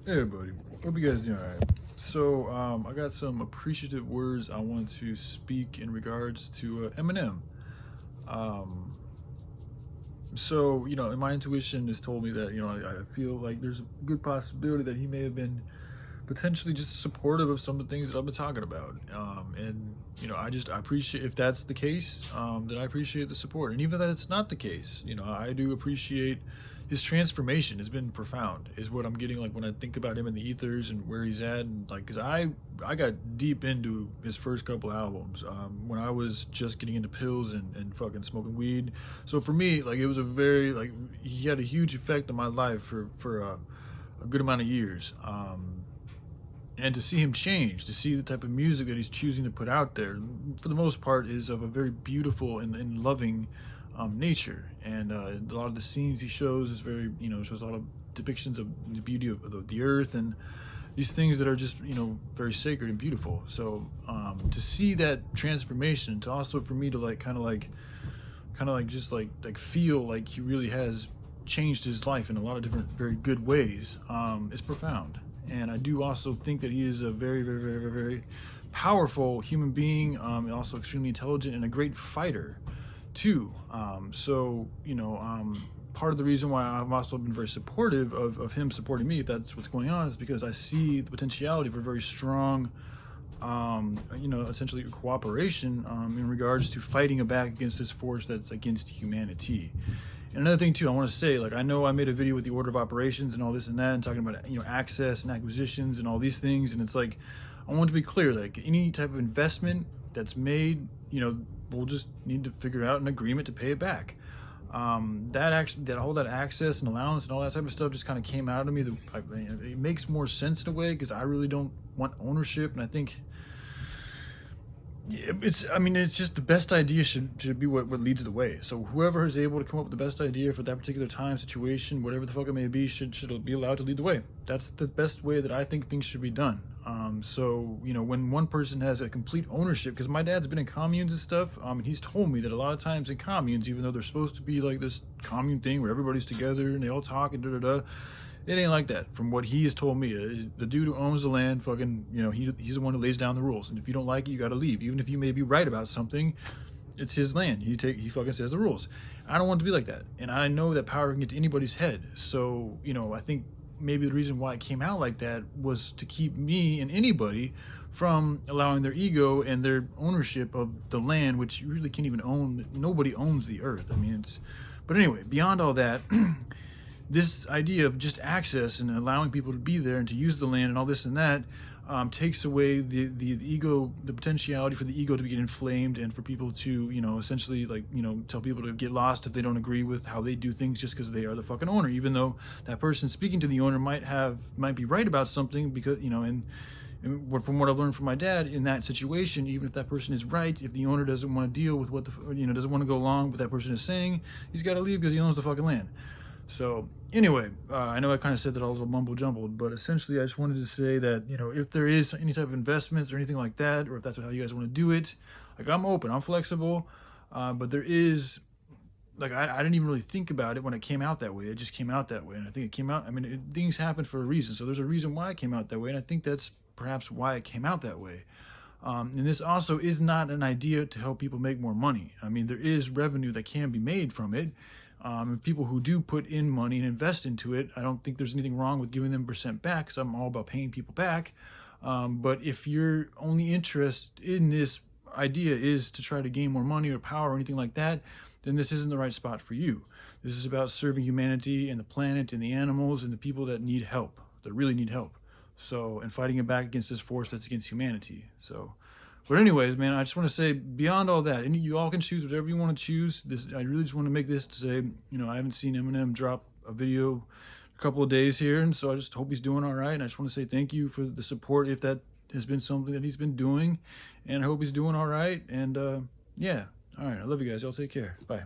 Hey everybody, hope you guys doing alright. So I got some appreciative words I want to speak in regards to Eminem. Um, my intuition has told me that I feel like there's a good possibility that he may have been potentially just supportive of some of the things that I've been talking about. I appreciate if that's the case, then I appreciate the support. And even that it's not the case, I do appreciate his transformation has been profound, is what I'm getting like when I think about him in the ethers and where he's at. And like, cause I got deep into his first couple albums, when I was just getting into pills and fucking smoking weed. So for me, like, it was a very, like, he had a huge effect on my life for a good amount of years. And to see him change, to see the type of music that he's choosing to put out there, for the most part, is of a very beautiful and loving nature. And a lot of the scenes he shows is very, shows a lot of depictions of the beauty of the earth and these things that are just, very sacred and beautiful. So to see that transformation, to also for me to like kind of like just like feel like he really has changed his life in a lot of different very good ways, is profound. And I do also think that he is a very, very, very, very, very powerful human being, and also extremely intelligent and a great fighter, too. Part of the reason why I've also been very supportive of him supporting me, if that's what's going on, is because I see the potentiality for very strong, essentially cooperation in regards to fighting back against this force that's against humanity. And another thing too, I want to say, like, I know I made a video with the order of operations and all this and that, and talking about access and acquisitions and all these things, and it's like, I want to be clear, like, any type of investment that's made, we'll just need to figure out an agreement to pay it back. That access and allowance and all that type of stuff just kind of came out of me. It makes more sense in a way, because I really don't want ownership, and I think it's just the best idea should be what leads the way. So whoever is able to come up with the best idea for that particular time, situation, whatever the fuck it may be, should be allowed to lead the way. That's the best way that I think things should be done. When one person has a complete ownership, because my dad's been in communes and stuff, and he's told me that a lot of times in communes, even though they're supposed to be like this commune thing where everybody's together and they all talk and da-da-da, it ain't like that. From what he has told me, the dude who owns the land, fucking, he's the one who lays down the rules. And if you don't like it, you got to leave. Even if you may be right about something, it's his land. He fucking says the rules. I don't want it to be like that. And I know that power can get to anybody's head. So, I think maybe the reason why it came out like that was to keep me and anybody from allowing their ego and their ownership of the land, which you really can't even own. Nobody owns the earth. But anyway, beyond all that, this idea of just access and allowing people to be there and to use the land and all this and that, takes away the ego, the potentiality for the ego to get inflamed, and for people to, essentially tell people to get lost if they don't agree with how they do things just because they are the fucking owner, even though that person speaking to the owner might be right about something, because, and from what I've learned from my dad in that situation, even if that person is right, if the owner doesn't want to deal with what doesn't want to go along with what that person is saying, he's got to leave because he owns the fucking land. So anyway, I know I kind of said that all a little mumble jumbled, but essentially I just wanted to say that, if there is any type of investments or anything like that, or if that's how you guys want to do it, like, I'm open, I'm flexible, but there is, like, I didn't even really think about it when it came out that way. It just came out that way, and I think it came out, things happen for a reason, so there's a reason why it came out that way, and I think that's perhaps why it came out that way. And this also is not an idea to help people make more money. There is revenue that can be made from it. People who do put in money and invest into it, I don't think there's anything wrong with giving them percent back, because I'm all about paying people back. But if your only interest in this idea is to try to gain more money or power or anything like that, then this isn't the right spot for you. This is about serving humanity and the planet and the animals and the people that need help, that really need help. So, and fighting it back against this force that's against humanity. So, but anyways, man, I just want to say, beyond all that, and you all can choose whatever you want to choose. I really just want to make this to say, I haven't seen Eminem drop a video a couple of days here, and so I just hope he's doing all right. And I just want to say thank you for the support, if that has been something that he's been doing, and I hope he's doing all right. And yeah, all right, I love you guys. Y'all take care. Bye.